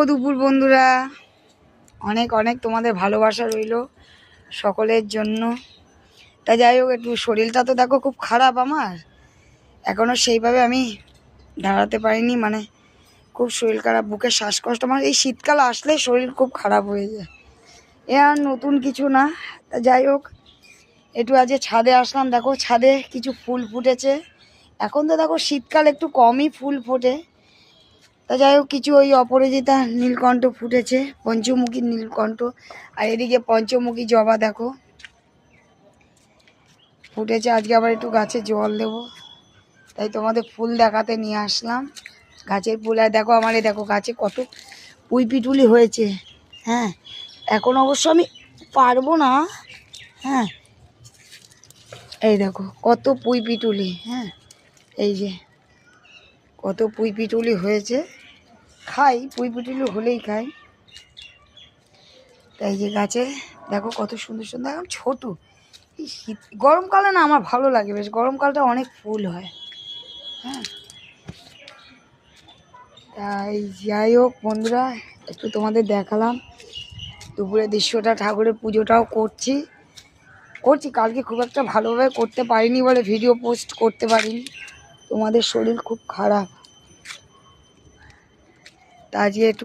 দুপুর বন্ধুরা, অনেক অনেক তোমাদের ভালোবাসা রইল সকলের জন্য। তা যাই হোক, একটু শরীরটা তো দেখো খুব খারাপ আমার, এখনও সেইভাবে আমি দাঁড়াতে পারিনি, মানে খুব শরীর খারাপ, বুকের শ্বাসকষ্ট। আমার এই শীতকাল আসলে শরীর খুব খারাপ হয়ে যায়, এ আর নতুন কিছু না। তা যাই হোক, একটু আজকে ছাদে আসলাম, দেখো ছাদে কিছু ফুল ফুটেছে। এখন তো দেখো শীতকাল একটু কমই ফুল ফোটে। তা যাই হোক, কিছু ওই অপরাজিতা নীলকণ্ঠ ফুটেছে, পঞ্চমুখী নীলকণ্ঠ, আর এদিকে পঞ্চমুখী জবা দেখো ফুটেছে। আজকে আবার একটু গাছে জল দেবো, তাই তোমাদের ফুল দেখাতে নিয়ে আসলাম, গাছের ফুল। আর দেখো আমার এই দেখো গাছে কত পুঁই পিটুলি হয়েছে। হ্যাঁ, এখন অবশ্য আমি পারবো না। হ্যাঁ, এই দেখো কত পুঁই পিটুলি। হ্যাঁ, এই যে কত পুঁই পিটুলি হয়েছে, খাই পুঁই পিটুলি হলেই খাই। তাই যে গাছে দেখো কত সুন্দর সুন্দর, এখন ছোটো। এই শীত গরমকালে না আমার ভালো লাগে বেশ, গরমকালটা অনেক ফুল হয়। হ্যাঁ, তাই যাই হোক বন্ধুরা, একটু তোমাদের দেখালাম দুপুরের দৃশ্যটা। ঠাকুরের পুজোটাও করছি। কালকে খুব একটা ভালোভাবে করতে পারিনি বলে ভিডিও পোস্ট করতে পারিনি, তোমাদের শরীর খুব খারাপ, তা আজকে একটু